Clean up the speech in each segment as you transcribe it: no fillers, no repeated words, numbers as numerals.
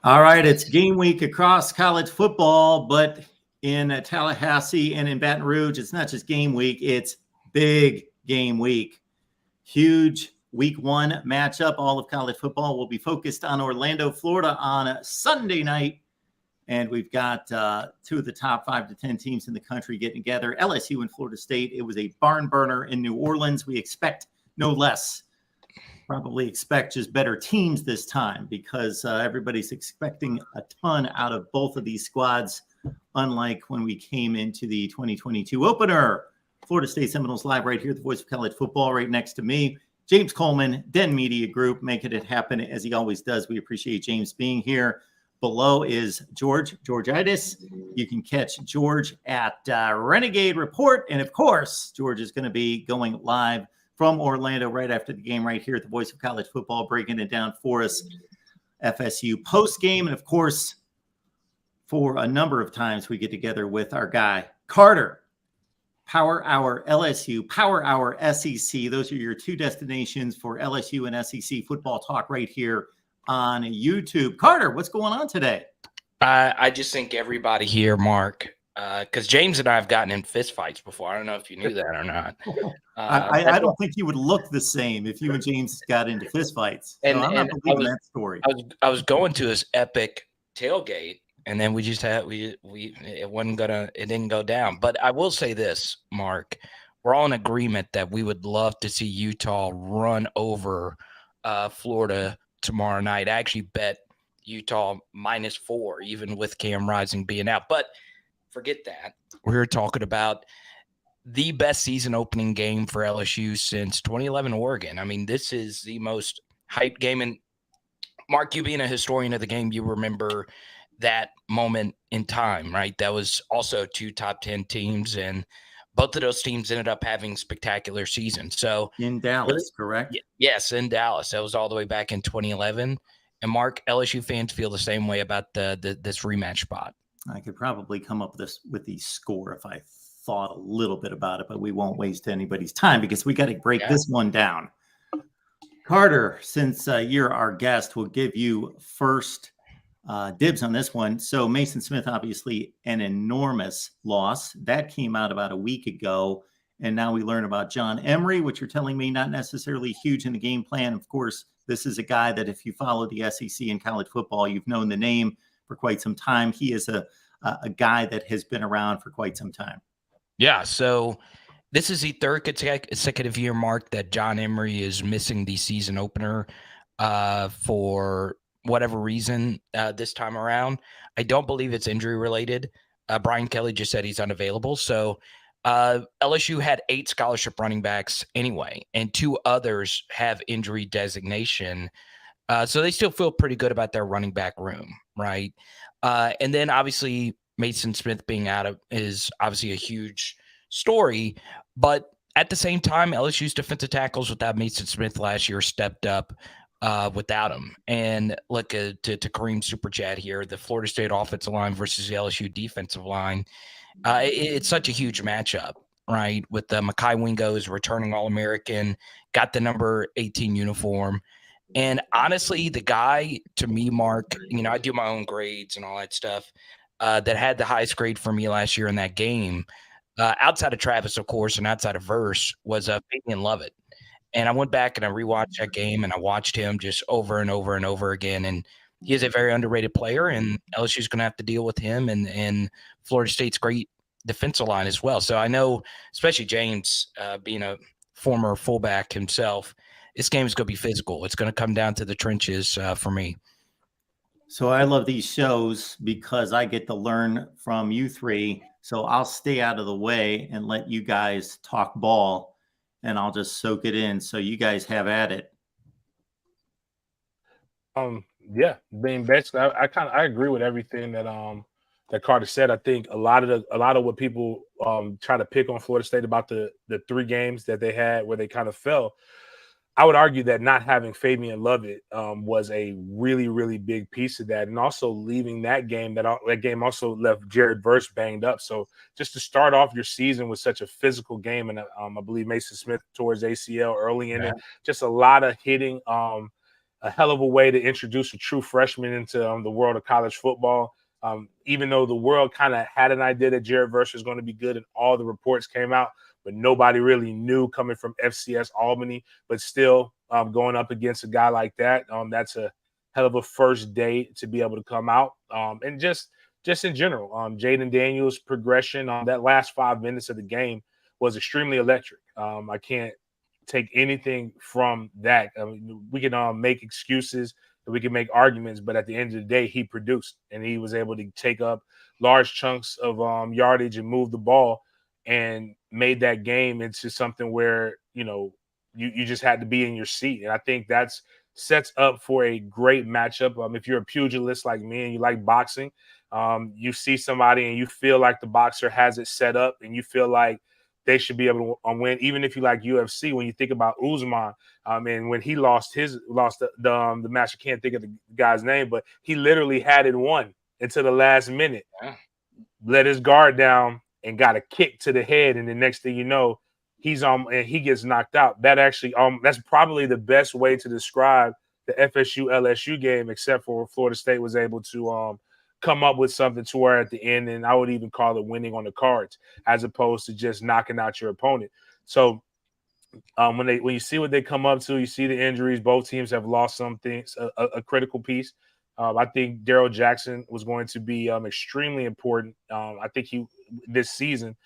All right, it's game week across college football, but in Tallahassee and in Baton Rouge, it's not just game week, it's big game week. Huge week one matchup. All of college football will be focused on Orlando, Florida on Sunday night. And we've got two of the top 5 to 10 teams in the country getting together, LSU and Florida State. It was a barn burner in New Orleans. We expect no less. Probably expect just better teams this time because everybody's expecting a ton out of both of these squads, unlike when we came into the 2022 opener. Florida State Seminoles live right here, the voice of college football, right next to me. James Coleman, Den Media Group, making it happen as he always does. We appreciate James being here. Below is Georgitis. You can catch George at Renegade Report. And of course, George is going to be going live from Orlando right after the game right here at the voice of college football, breaking it down for us. FSU post game. And of course, for a number of times, we get together with our guy, Carter. Power Hour LSU, Power Hour SEC. Those are your two destinations for LSU and SEC football talk right here on YouTube. Carter, what's going on today? I just think everybody here, Mark, because James and I have gotten in fist fights before. I don't know if you knew that or not. I don't think you would look the same if you and James got into fist fights. So I'm not believing that story. I was going to this epic tailgate, and then we just had it didn't go down. But I will say this, Mark, we're all in agreement that we would love to see Utah run over Florida tomorrow night. I actually bet Utah -4, even with Cam Rising being out. But forget that. We're talking about the best season opening game for LSU since 2011 Oregon. I mean, this is the most hyped game. And Mark, you being a historian of the game, you remember that moment in time, right? That was also 2 top 10 teams, and both of those teams ended up having spectacular seasons. So in Dallas, correct? Yes, in Dallas. That was all the way back in 2011. And Mark, LSU fans feel the same way about this rematch spot. I could probably come up with the score if I thought a little bit about it, but we won't waste anybody's time because we got to break this one down. Carter, since you're our guest, we'll give you first dibs on this one. So Mason Smith, obviously an enormous loss. That came out about a week ago. And now we learn about John Emery, which you're telling me not necessarily huge in the game plan. Of course, this is a guy that if you follow the SEC in college football, you've known the name for quite some time. He is a guy that has been around for quite some time. Yeah, so this is the third consecutive year, Mark, that John Emery is missing the season opener for whatever reason this time around. I don't believe it's injury related. Brian Kelly just said he's unavailable. So LSU had 8 scholarship running backs anyway, and 2 others have injury designation. So they still feel pretty good about their running back room, right? And then obviously Mason Smith being out is obviously a huge story. But at the same time, LSU's defensive tackles without Mason Smith last year stepped up without him. And look, to Kareem's super chat here, the Florida State offensive line versus the LSU defensive line. It's such a huge matchup, right? With Mekhi Wingo's returning All-American, got the number 18 uniform. And honestly, the guy, to me, Mark, I do my own grades and all that stuff, that had the highest grade for me last year in that game, outside of Travis, of course, and outside of Verse, was Fabian Lovett. And I went back and I rewatched that game, and I watched him just over and over and over again. And he is a very underrated player, and LSU's going to have to deal with him and Florida State's great defensive line as well. So I know, especially James, being a former fullback himself, this game is going to be physical. It's going to come down to the trenches for me. So I love these shows because I get to learn from you three. So I'll stay out of the way and let you guys talk ball, and I'll just soak it in. So you guys have at it. Yeah, I mean, basically, I agree with everything that Carter said. I think a lot of what people try to pick on Florida State about the 3 games that they had where they kind of fell, I would argue that not having Fabian Lovett was a really, really big piece of that, and also leaving that game. That game also left Jared Verse banged up. So just to start off your season with such a physical game, and I believe Mason Smith towards ACL early in it, just a lot of hitting. a hell of a way to introduce a true freshman into the world of college football. Even though the world kind of had an idea that Jared Verse was going to be good and all the reports came out, but nobody really knew coming from FCS Albany. But still, going up against a guy like that, that's a hell of a first day to be able to come out. And just in general, Jaden Daniels' progression on that last 5 minutes of the game was extremely electric. I can't take anything from that. I mean, we can make excuses, we can make arguments, but at the end of the day, he produced, and he was able to take up large chunks of yardage and move the ball, and made that game into something where you just had to be in your seat. And I think that's sets up for a great matchup. If you're a pugilist like me and you like boxing, you see somebody and you feel like the boxer has it set up, and you feel like they should be able to win. Even if you like UFC, when you think about Usman, and when he lost the match, I can't think of the guy's name, but he literally had it won until the last minute, let his guard down and got a kick to the head, and the next thing you know, he's and he gets knocked out. That actually that's probably the best way to describe the FSU LSU game, except for Florida State was able to come up with something to where at the end, and I would even call it winning on the cards, as opposed to just knocking out your opponent. So when you see what they come up to, you see the injuries. Both teams have lost some things, a critical piece. I think Darrell Jackson was going to be extremely important. I think this season,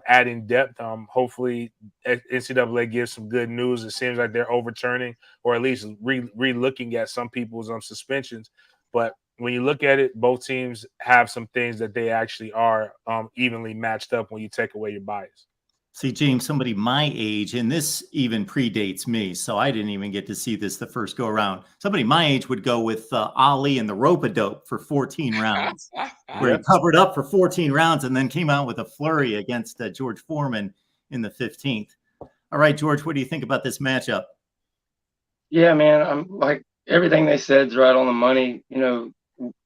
adding depth. Hopefully, NCAA gives some good news. It seems like they're overturning, or at least re-looking at some people's suspensions. But when you look at it, both teams have some things that they actually are evenly matched up when you take away your bias. See, James, somebody my age, and this even predates me, so I didn't even get to see this the first go around. Somebody my age would go with Ali and the rope-a-dope for 14 rounds, where he covered up for 14 rounds and then came out with a flurry against George Foreman in the 15th. All right, George, what do you think about this matchup? Yeah, man, I'm like everything they said is right on the money.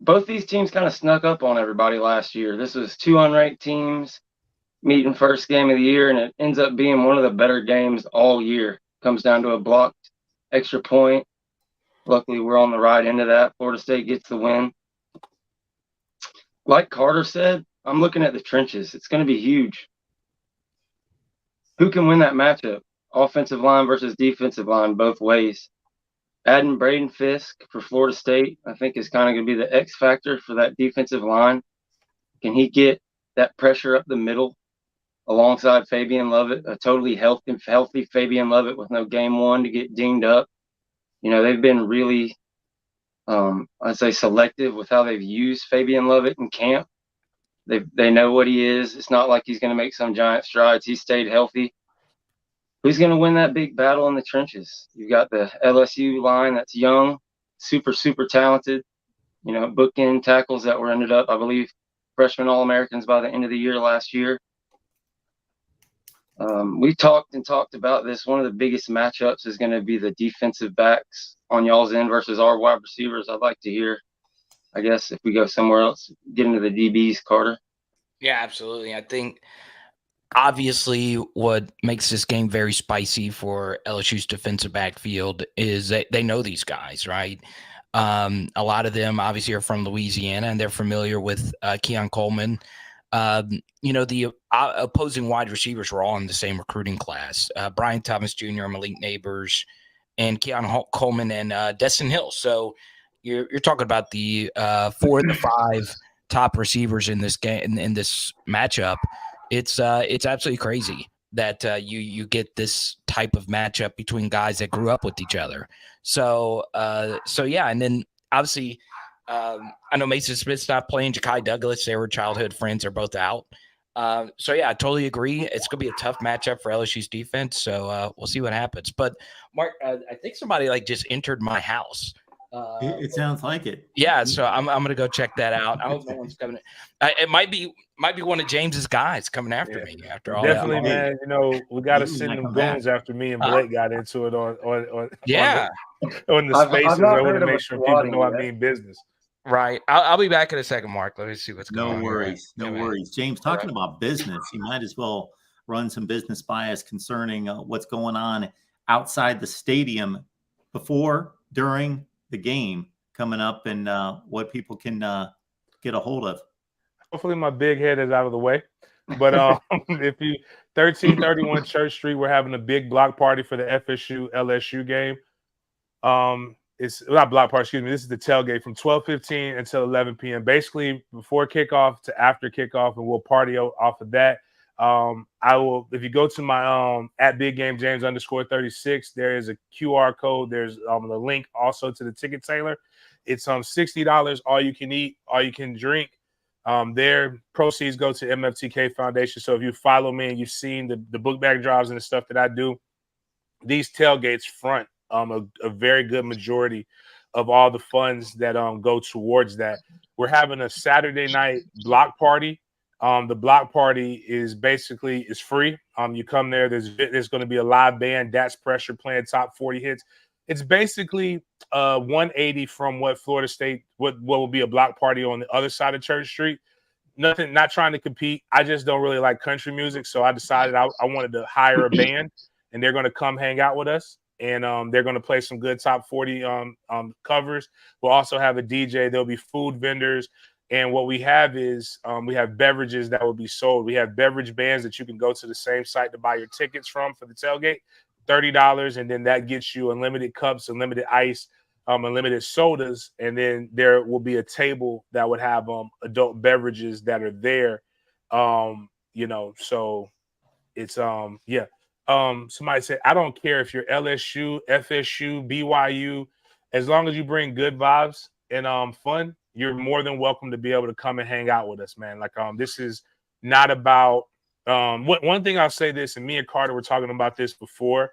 Both these teams kind of snuck up on everybody last year. This was two unranked teams meeting first game of the year, and it ends up being one of the better games all year. Comes down to a blocked extra point. Luckily, we're on the right end of that. Florida State gets the win. Like Carter said, I'm looking at the trenches. It's going to be huge. Who can win that matchup? Offensive line versus defensive line, both ways. Adding Braden Fisk for Florida State, I think, is kind of going to be the X factor for that defensive line. Can he get that pressure up the middle alongside Fabian Lovett, a totally healthy Fabian Lovett with no game one to get dinged up? They've been really, I'd say, selective with how they've used Fabian Lovett in camp. They know what he is. It's not like he's going to make some giant strides. He stayed healthy. Who's going to win that big battle in the trenches? You've got the LSU line that's young, super, super talented. Bookend tackles that were ended up, I believe, freshman All-Americans by the end of the year last year. We talked about this. One of the biggest matchups is going to be the defensive backs on y'all's end versus our wide receivers. I'd like to hear, I guess, if we go somewhere else, get into the DBs, Carter. Yeah, absolutely. I think obviously what makes this game very spicy for LSU's defensive backfield is that they know these guys, right? A lot of them obviously are from Louisiana, and they're familiar with Keon Coleman. The opposing wide receivers were all in the same recruiting class. Brian Thomas Jr., Malik Neighbors, and Keon Coleman and Destin Hill. So you're talking about the 4 of the 5 top receivers in this game, in this matchup. It's absolutely crazy that you get this type of matchup between guys that grew up with each other. So yeah, and then obviously I know Mason Smith's not playing. Ja'Kai Douglas, they were childhood friends. They're both out. So yeah, I totally agree. It's going to be a tough matchup for LSU's defense. So we'll see what happens. But Mark, I think somebody just entered my house. It sounds like it. Yeah, so I'm going to go check that out. I hope no one's coming. It might be one of James's guys coming after me. After all, definitely, that. man. We got to send them goons after me and Blake got into it on the spaces. I want to make sure people know I mean business. Right. I'll be back in a second, Mark. Let me see what's going on. No worries. James, talking about business, you might as well run some business bias concerning what's going on outside the stadium before, during, the game coming up and what people can get a hold of. Hopefully my big head is out of the way. But if you 1331 Church Street, we're having a big block party for the FSU LSU game. It's not block party, excuse me. This is the tailgate from 12:15 until 11 p.m. Basically before kickoff to after kickoff, and we'll party off of that. I will, if you go to my at Big Game James _36, there is a QR code. There's the link also to the ticket tailor. It's $60, all you can eat, all you can drink. Their proceeds go to MFTK Foundation. So if you follow me and you've seen the book bag drives and the stuff that I do, these tailgates front a very good majority of all the funds that go towards that. We're having a Saturday night block party. The block party is free. You come there, there's going to be a live band, That's Pressure, playing top 40 hits. It's basically 180 from what Florida State, what will be a block party on the other side of Church Street. Nothing, not trying to compete. I just don't really like country music, so I decided I wanted to hire a band, and they're going to come hang out with us, and they're going to play some good top 40 covers. We'll also have a DJ. There'll be food vendors, and what we have is we have beverages that will be sold. We have beverage bands that you can go to the same site to buy your tickets from for the tailgate, $30, and then that gets you unlimited cups, unlimited ice, unlimited sodas, and then there will be a table that would have adult beverages that are there. So it's somebody said, I don't care if you're LSU, FSU, BYU, as long as you bring good vibes and fun, you're more than welcome to be able to come and hang out with us, man. Like this is not about one thing I'll say this, and me and Carter were talking about this before.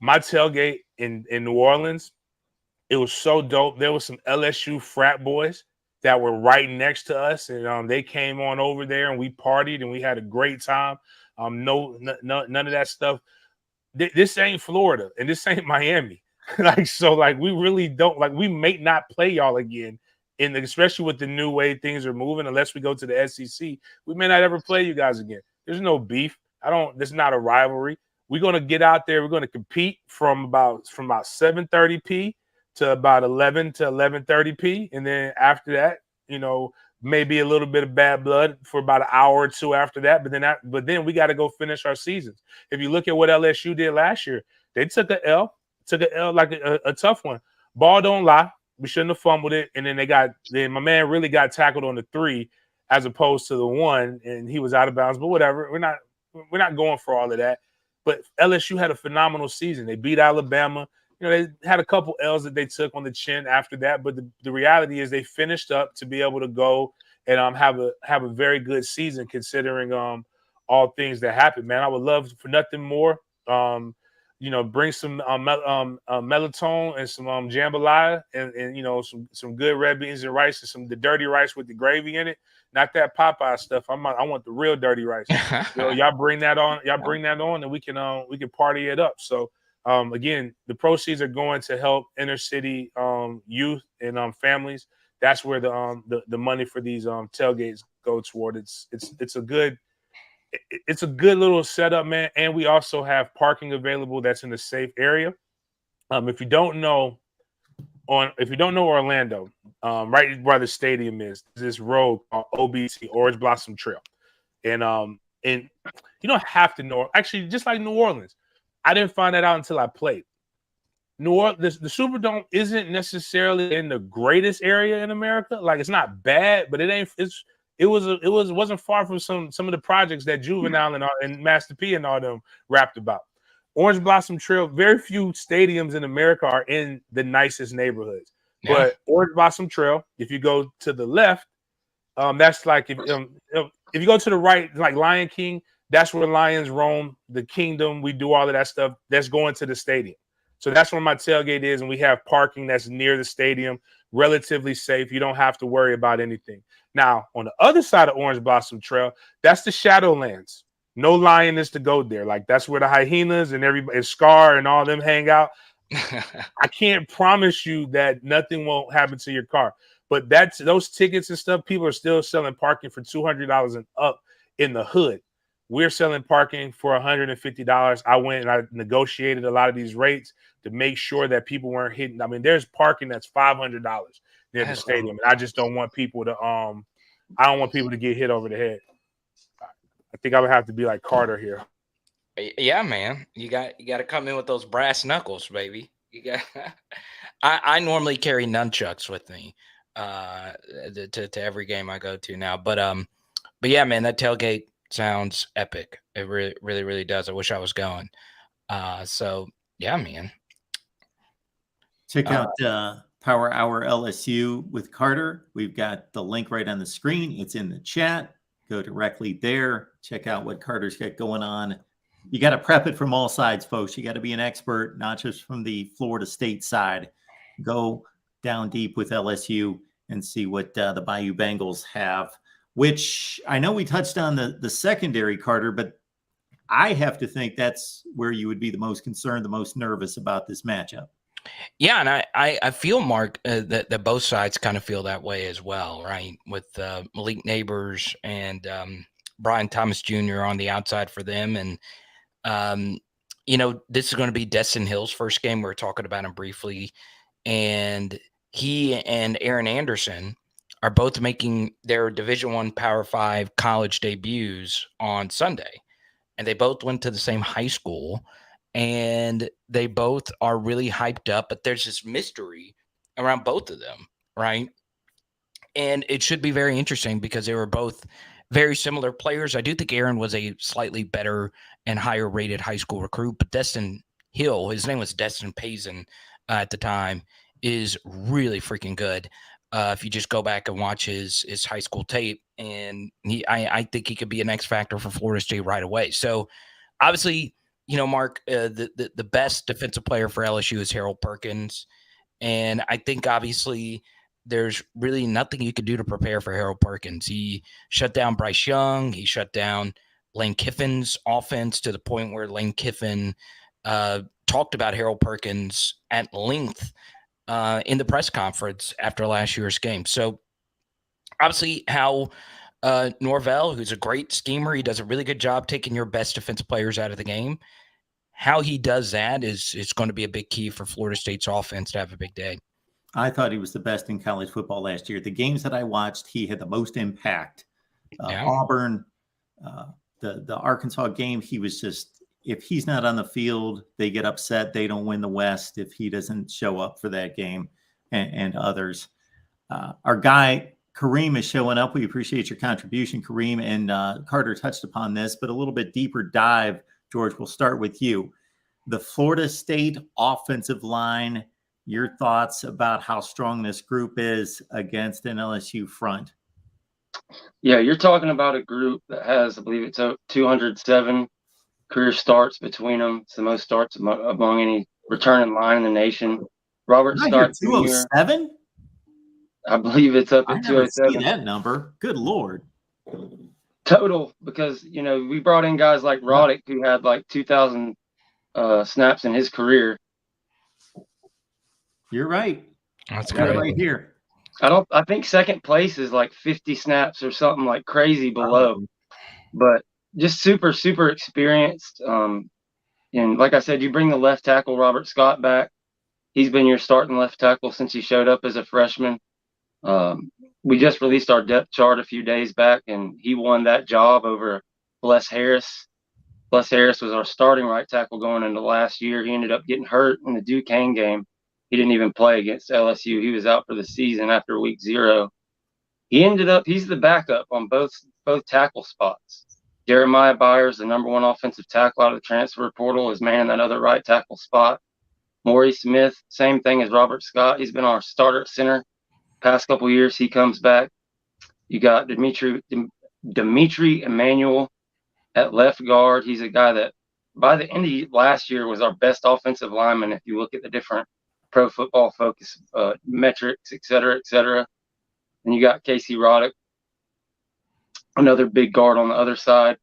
My tailgate in New Orleans, it was so dope. There was some LSU frat boys that were right next to us, and they came on over there, and we partied, and we had a great time. None of that stuff. This ain't Florida, and this ain't Miami. We really don't, we may not play y'all again, especially with the new way things are moving. Unless we go to the SEC, we may not ever play you guys again. There's no beef. This is not a rivalry. We're gonna get out there. We're gonna compete from about 7:30 p. to about 11 to 11:30 p. And then after that, maybe a little bit of bad blood for about an hour or two after that. But then we got to go finish our seasons. If you look at what LSU did last year, they took an L like a tough one. Ball don't lie. We shouldn't have fumbled it. And then my man really got tackled on the 3 as opposed to the 1, and he was out of bounds. But whatever, we're not going for all of that. But LSU had a phenomenal season. They beat Alabama. They had a couple L's that they took on the chin after that, but the reality is they finished up to be able to go and have a very good season considering all things that happened. Man, I would love for nothing more. Bring some melatonin and some jambalaya and some good red beans and rice and the dirty rice with the gravy in it. Not that Popeye stuff. I want the real dirty rice. Y'all bring that on. And we can party it up. So. Again, the proceeds are going to help inner city youth and families. That's where the money for these tailgates go toward. It's a good little setup, man. And we also have parking available that's in a safe area. If you don't know Orlando, right where the stadium is, this road called OBT, Orange Blossom Trail, and you don't have to know. Actually, just like New Orleans. I didn't find that out until I played. New Orleans, the Superdome isn't necessarily in the greatest area in America. It's not bad, but it wasn't far from some of the projects that Juvenile and Master P and all them rapped about. Orange Blossom Trail, very few stadiums in America are in the nicest neighborhoods. Yeah. But Orange Blossom Trail, if you go to the left, that's like if you go to the right, like Lion King. That's where lions roam the kingdom. We do all of that stuff. That's going to the stadium. So that's where my tailgate is, and we have parking that's near the stadium, relatively safe. You don't have to worry about anything. Now, on the other side of Orange Blossom Trail, that's the Shadowlands. No lion is to go there. That's where the hyenas and Scar and all them hang out. I can't promise you that nothing won't happen to your car. But those tickets and stuff, people are still selling parking for $200 and up in the hood. We're selling parking for $150. I went and I negotiated a lot of these rates to make sure that people weren't hitting. I mean, there's parking that's $500 near the stadium, and I just don't want people to I don't want people to get hit over the head. I think I would have to be like Carter here. Yeah, man, you got to come in with those brass knuckles, baby. You got. I normally carry nunchucks with me to every game I go to now, but yeah, man, that tailgate sounds epic. It really, really, really does. I wish I was going. So yeah, man. Check out Power Hour LSU with Carter. We've got the link right on the screen. It's in the chat. Go directly there. Check out what Carter's got going on. You got to prep it from all sides, folks. You got to be an expert, not just from the Florida State side. Go down deep with LSU and see what the Bayou Bengals have, which I know we touched on the secondary, Carter, but I have to think that's where you would be the most concerned, the most nervous about this matchup. Yeah, and I feel, Mark, that both sides kind of feel that way as well, right? With Malik Neighbors and Brian Thomas Jr. on the outside for them. And, this is going to be Destin Hill's first game. We were talking about him briefly. And he and Aaron Anderson are both making their Division I Power 5 college debuts on Sunday. And they both went to the same high school. And they both are really hyped up, but there's this mystery around both of them, right? And it should be very interesting because they were both very similar players. I do think Aaron was a slightly better and higher rated high school recruit, but Destin Hill, his name was Destin Payson at the time, is really freaking good. If you just go back and watch his high school tape, and I think he could be an X factor for Florida State right away. So obviously, Mark, the best defensive player for LSU is Harold Perkins. And I think obviously there's really nothing you could do to prepare for Harold Perkins. He shut down Bryce Young. He shut down Lane Kiffin's offense to the point where Lane Kiffin talked about Harold Perkins at length in the press conference after last year's game. So obviously how Norvell, who's a great schemer, he does a really good job taking your best defensive players out of the game. How he does that is going to be a big key for Florida State's offense to have a big day. I thought he was the best in college football last year. The games that I watched, he had the most impact. Auburn, the Arkansas game, he was just, if he's not on the field, they get upset. They don't win the West if he doesn't show up for that game, and others. Our guy, Kareem, is showing up. We appreciate your contribution, Kareem. And Carter touched upon this, but a little bit deeper dive. George, we'll start with you. The Florida State offensive line, your thoughts about how strong this group is against an LSU front? Yeah, you're talking about a group that has, I believe it's 207 career starts between them. It's the most starts among any returning line in the nation. Robert Scott Jr. 207? I believe it's up at 207. See that number. Good Lord. Total, because, we brought in guys like Roddick who had like 2,000 snaps in his career. You're right. That's good. Right here. I think second place is like 50 snaps or something like crazy below. But just super, super experienced. And like I said, you bring the left tackle, Robert Scott, back. He's been your starting left tackle since he showed up as a freshman. We just released our depth chart a few days back, and he won that job over Bless Harris. Bless Harris was our starting right tackle going into last year. He ended up getting hurt in the Duquesne game. He didn't even play against LSU. He was out for the season after week 0. He's the backup on both tackle spots. Jeremiah Byers, the number 1 offensive tackle out of the transfer portal, is manning that other right tackle spot. Maury Smith, same thing as Robert Scott. He's been our starter at center past couple years. He comes back. You got Dimitri Emmanuel at left guard. He's a guy that by the end of last year was our best offensive lineman if you look at the different Pro Football Focus metrics, et cetera, et cetera. And you got Casey Roddick, another big guard on the other side.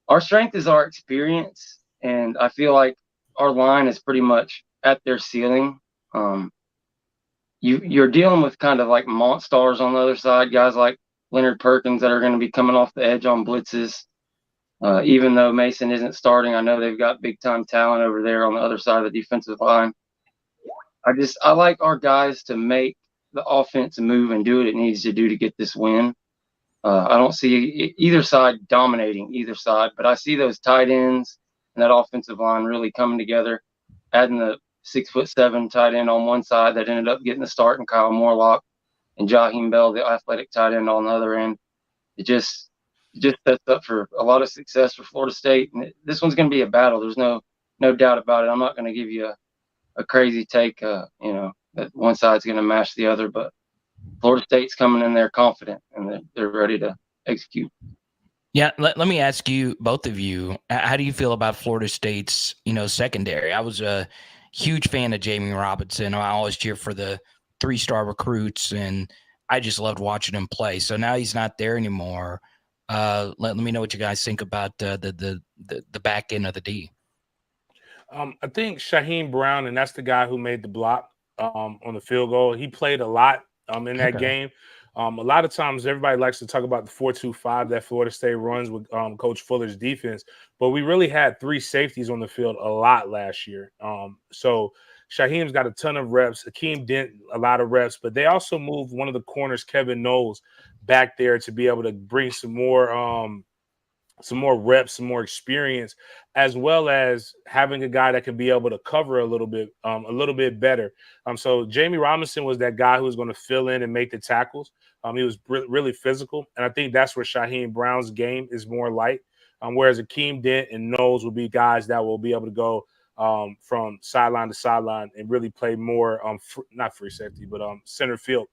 Our strength is our experience, and I feel like our line is pretty much at their ceiling. You're dealing with kind of like monsters on the other side, guys like Leonard Perkins that are going to be coming off the edge on blitzes. Even though Mason isn't starting, I know they've got big time talent over there on the other side of the defensive line. I like our guys to make the offense move and do what it needs to do to get this win. I don't see either side dominating either side, but I see those tight ends and that offensive line really coming together, adding the 6'7" tight end on one side that ended up getting the start, and Kyle Morlock, and Jaheim Bell, the athletic tight end, on the other end. It just sets up for a lot of success for Florida State. And this one's going to be a battle. There's no doubt about it. I'm not going to give you a crazy take, that one side's going to mash the other, but Florida State's coming in there confident, and they're ready to execute. Yeah, let me ask you, both of you, how do you feel about Florida State's, secondary? I was a huge fan of Jamie Robinson. I always cheer for the 3-star recruits, and I just loved watching him play. So now he's not there anymore. Let me know what you guys think about the back end of the D. I think Shaheem Brown, and that's the guy who made the block on the field goal. He played a lot in that game. A lot of times everybody likes to talk about the 4-2-5 that Florida State runs with Coach Fuller's defense, but we really had 3 safeties on the field a lot last year. So Shaheem's got a ton of reps. Akeem Dent, a lot of reps, but they also moved one of the corners, Kevin Knowles, back there to be able to bring some more reps, some more experience, as well as having a guy that can be able to cover a little bit better. So Jamie Robinson was that guy who was going to fill in and make the tackles. He was really physical, and I think that's where Shaheem Brown's game is more light. Whereas Akeem Dent and Knowles will be guys that will be able to go from sideline to sideline and really play more not free safety, but center field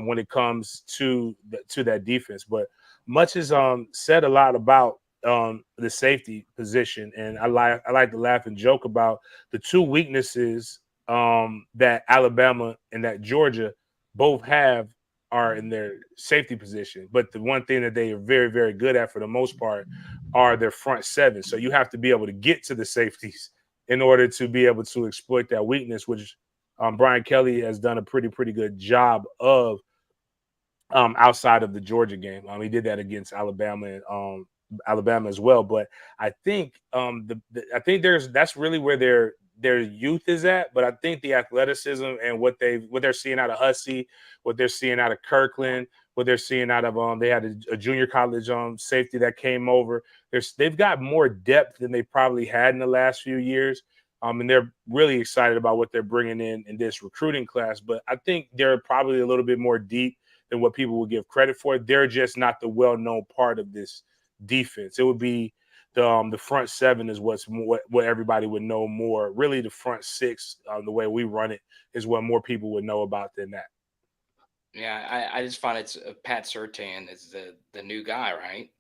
when it comes to that defense. But much is said a lot about the safety position, and I like to laugh and joke about the 2 weaknesses that Alabama and that Georgia both have are in their safety position. But the one thing that they are very, very good at for the most part are their front 7. So you have to be able to get to the safeties in order to be able to exploit that weakness, which Brian Kelly has done a pretty good job of outside of the Georgia game. He did that against Alabama and Alabama as well. But I think that's really where their youth is at. But I think the athleticism and what they're seeing out of Hussey, what they're seeing out of Kirkland, what they're seeing out of they had a junior college safety that came over. They've got more depth than they probably had in the last few years. And they're really excited about what they're bringing in this recruiting class. But I think they're probably a little bit more deep than what people would give credit for. They're just not the well-known part of this defense. It would be the front 7 is what everybody would know more. Really, the front 6, the way we run it, is what more people would know about than that. Yeah, I just find it's Pat Surtain is the new guy, right?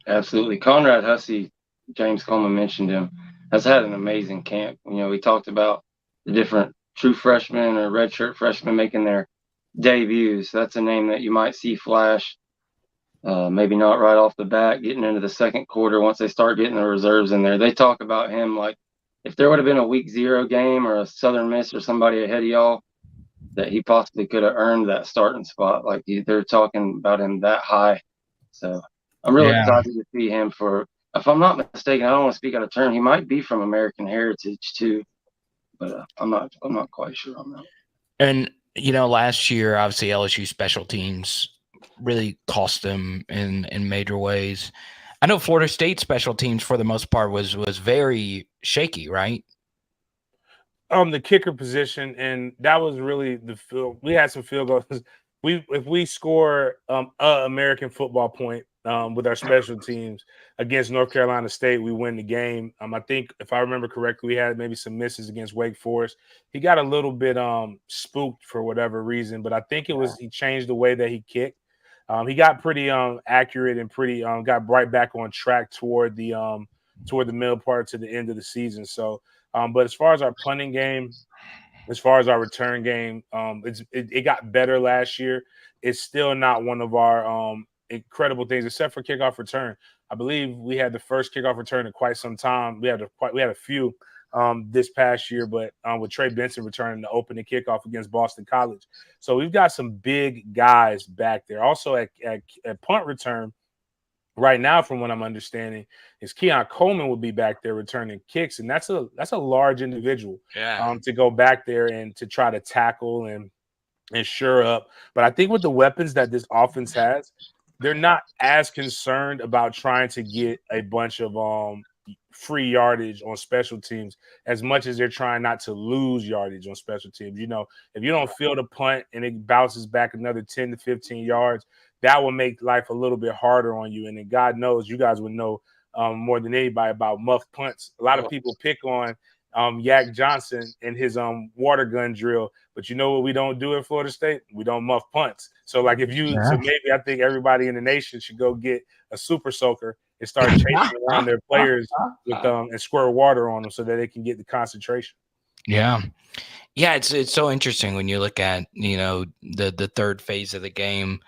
Absolutely. Conrad Hussey, James Coleman mentioned him, has had an amazing camp. We talked about the different true freshmen or redshirt freshmen making their debuts. That's a name that you might see flash. Maybe not right off the bat, getting into the second quarter once they start getting the reserves in there. They talk about him like if there would have been a week 0 game or a Southern Miss or somebody ahead of y'all, that he possibly could have earned that starting spot. Like they're talking about him that high. So I'm really excited to see him for, if I'm not mistaken, I don't want to speak out of turn, he might be from American heritage too, but I'm not quite sure on that. And, last year, obviously LSU special teams really cost them in major ways. I know Florida State special teams for the most part was very shaky, right? The kicker position, and that was really the field. We had some field goals. If we score a American football point with our special teams against North Carolina State, we win the game. I think if I remember correctly, we had maybe some misses against Wake Forest. He got a little bit spooked for whatever reason, but I think it was he changed the way that he kicked. He got pretty accurate and pretty got right back on track toward the middle part to the end of the season. So, but as far as our punting game, as far as our return game, it got better last year. It's still not one of our incredible things, except for kickoff return. I believe we had the first kickoff return in quite some time. We had a few this past year, but with Trey Benson returning to open the kickoff against Boston College. So we've got some big guys back there. Also at punt return, right now, from what I'm understanding, is Keon Coleman will be back there returning kicks, and that's a large individual to go back there and to try to tackle and shore up. But I think with the weapons that this offense has, they're not as concerned about trying to get a bunch of free yardage on special teams as much as they're trying not to lose yardage on special teams. You know, if you don't field a punt and it bounces back another 10 to 15 yards, that will make life a little bit harder on you. And then God knows you guys would know more than anybody about muff punts. A lot of people pick on Yak Johnson and his water gun drill, but you know what we don't do at Florida State? We don't muff punts. So like so maybe I think everybody in the nation should go get a super soaker and start chasing around their players with and squirt water on them so that they can get the concentration. Yeah, it's so interesting when you look at the third phase of the game.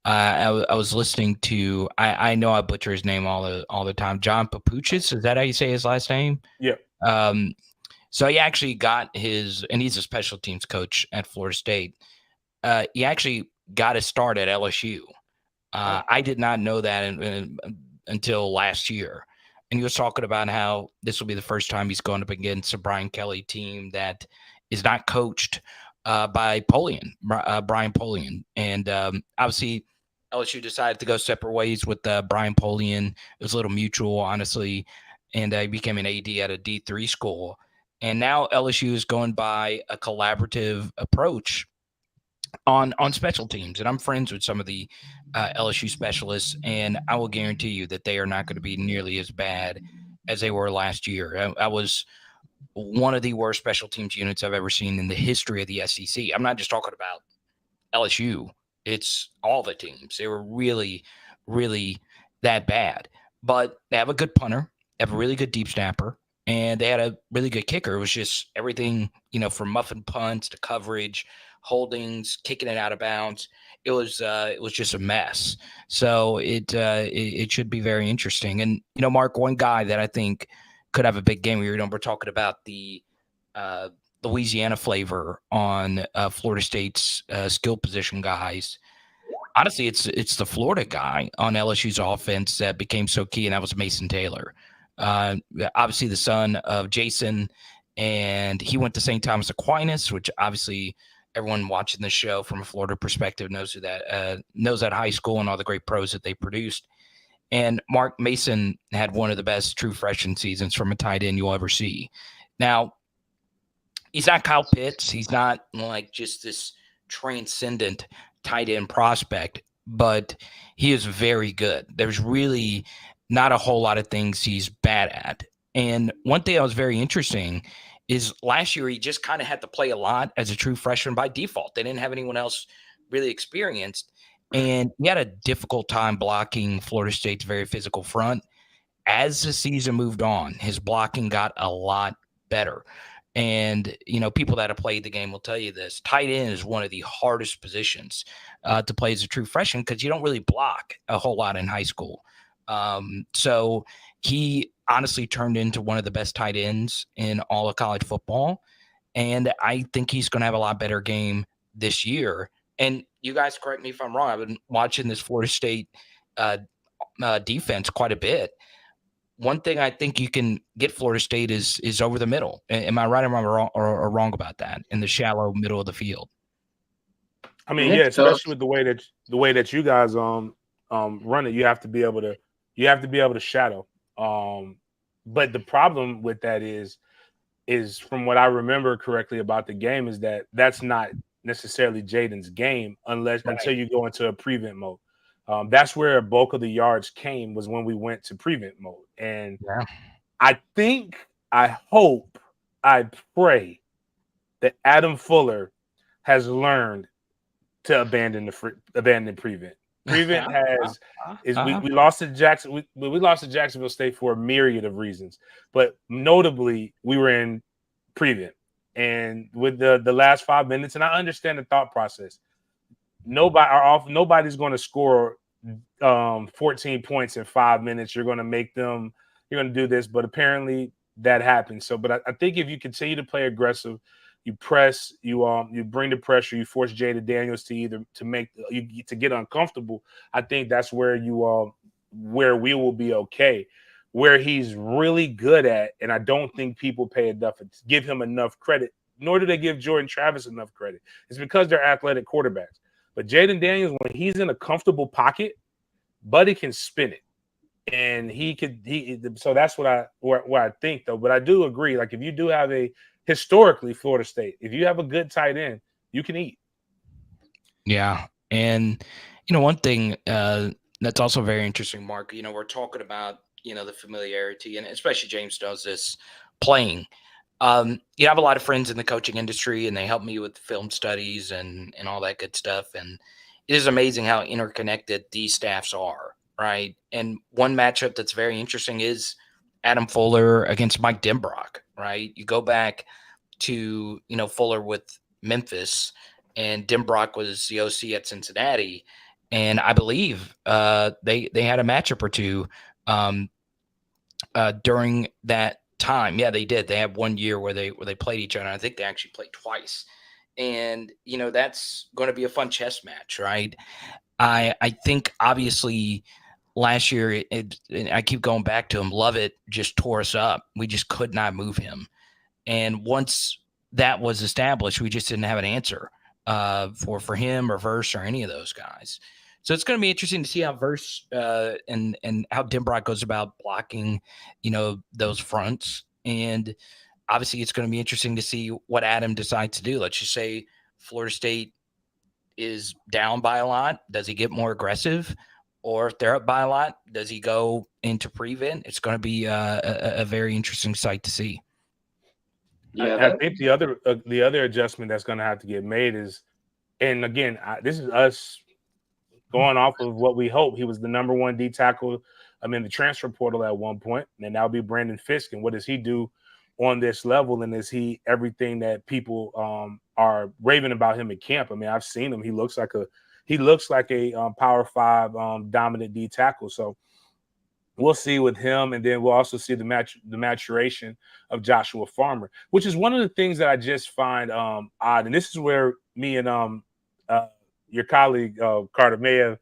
I was listening to I know I butcher his name all the time. John Papuchis, is that how you say his last name? Yeah. So he actually got and he's a special teams coach at Florida State. He actually got his start at LSU. I did not know that until last year. And he was talking about how this will be the first time he's going up against a Brian Kelly team that is not coached by Brian Polian. And obviously LSU decided to go separate ways with Brian Polian. It was a little mutual, honestly. And he became an AD at a D3 school. And now LSU is going by a collaborative approach on special teams. And I'm friends with some of the LSU specialists, and I will guarantee you that they are not going to be nearly as bad as they were last year. I was one of the worst special teams units I've ever seen in the history of the SEC. I'm not just talking about LSU. It's all the teams. They were really, really that bad. But they have a good punter, they have a really good deep snapper, and they had a really good kicker. It was just everything, from muffin punts to coverage, holdings, kicking it out of bounds. It was just a mess. So it should be very interesting. And Mark, one guy that I think could have a big game. We're talking about the Louisiana flavor on Florida State's skill position guys. Honestly, it's the Florida guy on LSU's offense that became so key, and that was Mason Taylor. Obviously the son of Jason, and he went to St. Thomas Aquinas, which obviously everyone watching the show from a Florida perspective knows that high school and all the great pros that they produced. And Mark Mason had one of the best true freshman seasons from a tight end you'll ever see. Now, he's not Kyle Pitts. He's not like just this transcendent tight end prospect, but he is very good. There's really not a whole lot of things he's bad at. And one thing that was very interesting is last year he just kind of had to play a lot as a true freshman by default. They didn't have anyone else really experienced, and he had a difficult time blocking Florida State's very physical front. As the season moved on, his blocking got a lot better. And, people that have played the game will tell you this. Tight end is one of the hardest positions to play as a true freshman because you don't really block a whole lot in high school. So he honestly turned into one of the best tight ends in all of college football. And I think he's going to have a lot better game this year. And you guys correct me if I'm wrong. I've been watching this Florida State defense quite a bit. One thing I think you can get Florida State is over the middle. Am I right or am I wrong about that? In the shallow middle of the field. I mean, yeah, especially with the way that you guys run it, you have to be able to shadow. But the problem with that is from what I remember correctly about the game is that that's not necessarily Jaden's game until you go into a prevent mode. That's where a bulk of the yards came was when we went to prevent mode. And I think, I hope, I pray that Adam Fuller has learned to abandon prevent. Prevent we lost to Jackson. We lost to Jacksonville State for a myriad of reasons, but notably we were in prevent. And with the last 5 minutes, and I understand the thought process. Nobody's going to score 14 points in 5 minutes. You're going to do this, but apparently that happens. So, but I think if you continue to play aggressive, you press, you bring the pressure, you force Jada Daniels to get uncomfortable. I think that's where you where we will be okay. Where he's really good at, and I don't think people give him enough credit, nor do they give Jordan Travis enough credit. It's because they're athletic quarterbacks. But Jaden Daniels, when he's in a comfortable pocket, Buddy can spin it. And so that's what I think, though. But I do agree, like, if you do have historically Florida State, if you have a good tight end, you can eat. Yeah. And, one thing that's also very interesting, Mark, we're talking about, the familiarity, and especially James does this playing. I have a lot of friends in the coaching industry, and they help me with film studies and all that good stuff. And it is amazing how interconnected these staffs are, right? And one matchup that's very interesting is Adam Fuller against Mike Denbrock, right? You go back to, Fuller with Memphis, and Denbrock was the OC at Cincinnati. And I believe they had a matchup or two during that time. Yeah, they did. They had 1 year where they played each other. I think they actually played twice. And, that's going to be a fun chess match, right? I think obviously last year, I keep going back to him, Lovett just tore us up. We just could not move him. And once that was established, we just didn't have an answer for him or Verse or any of those guys. So it's going to be interesting to see how Verse and how Denbrock goes about blocking, those fronts. And obviously it's going to be interesting to see what Adam decides to do. Let's just say Florida State is down by a lot. Does he get more aggressive? Or if they're up by a lot, does he go into prevent? It's going to be a very interesting sight to see. Yeah, I think the other adjustment that's going to have to get made is, and again, this is us going off of what we hope. He was the number 1 D tackle in the transfer portal at one point, and that'll be Brandon Fisk. And what does he do on this level? And is he everything that people are raving about him in camp? I mean, I've seen him. He looks like a Power 5 dominant D tackle. So we'll see with him, and then we'll also see the maturation of Joshua Farmer, which is one of the things that I just find odd. And this is where me and your colleague Carter may have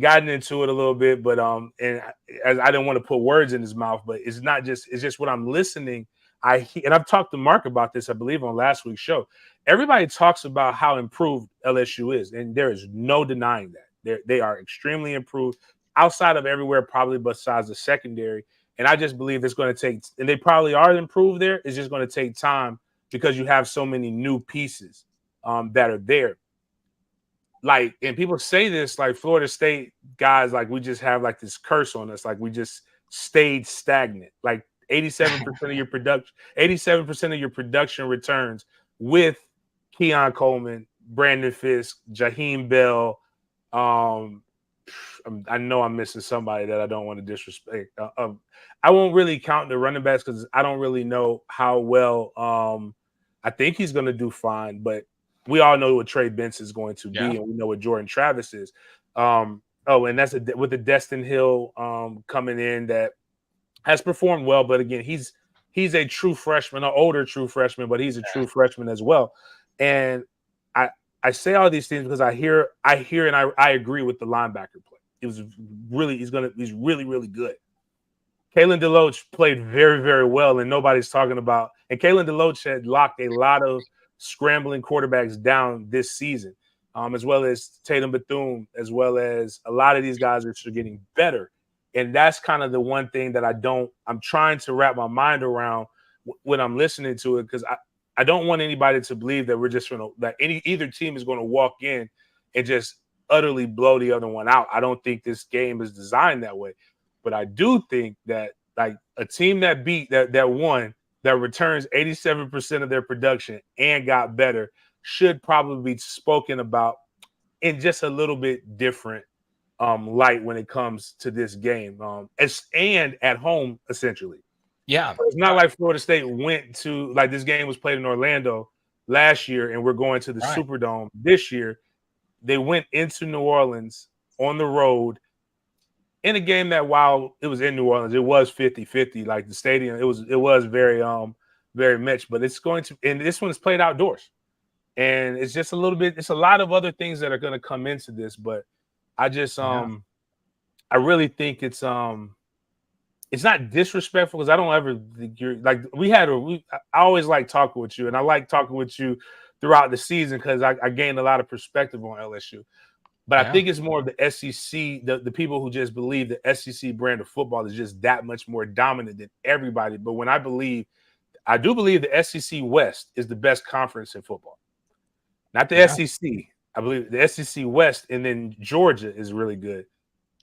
gotten into it a little bit, but and I didn't want to put words in his mouth, but it's just what I'm listening. And I've talked to Mark about this, I believe, on last week's show. Everybody talks about how improved LSU is, and there is no denying that. They are extremely improved outside of everywhere, probably besides the secondary. And I just believe it's going to take, and they probably are improved there. It's just going to take time because you have so many new pieces that are there. Like, and people say this, like Florida State guys, like we just have like this curse on us, like we just stayed stagnant. Like 87% of your production, 87% of your production returns with Keon Coleman, Brandon Fisk, Jaheim Bell. I know I'm missing somebody that I don't want to disrespect. I won't really count the running backs because I don't really know how well. I think he's going to do fine, but we all know what Trey Benson is going to be, and we know what Jordan Travis is. And that's with the Destin Hill coming in that has performed well, but again, he's a true freshman, an older true freshman, but he's a true freshman as well. And I say all these things because I hear, and I agree with the linebacker play. He's really, really good. Kalen DeLoach played very, very well, and nobody's talking about. And Kalen DeLoach had locked a lot of scrambling quarterbacks down this season, as well as Tatum Bethune, as well as a lot of these guys are getting better. And that's kind of the one thing that I'm trying to wrap my mind around when I'm listening to it, because I don't want anybody to believe that we're just going to, that either team is going to walk in and just utterly blow the other one out. I don't think this game is designed that way. But I do think that like a team that beat that won, that returns 87% of their production and got better should probably be spoken about in just a little bit different light when it comes to this game. And at home, essentially. Yeah. It's not like Florida State went to, like, this game was played in Orlando last year and we're going to the Superdome this year. They went into New Orleans on the road in a game that, while it was in New Orleans, it was 50-50. Like the stadium, it was very very much, but it's going to, and this one is played outdoors. And it's just a little bit, it's a lot of other things that are going to come into this, but I just I really think it's not disrespectful because I don't ever think you're like I always like talking with you, and I like talking with you throughout the season because I gained a lot of perspective on LSU. But I think it's more of the SEC, the people who just believe the SEC brand of football is just that much more dominant than everybody. But when I do believe the SEC West is the best conference in football. Not the SEC. I believe the SEC West, and then Georgia is really good.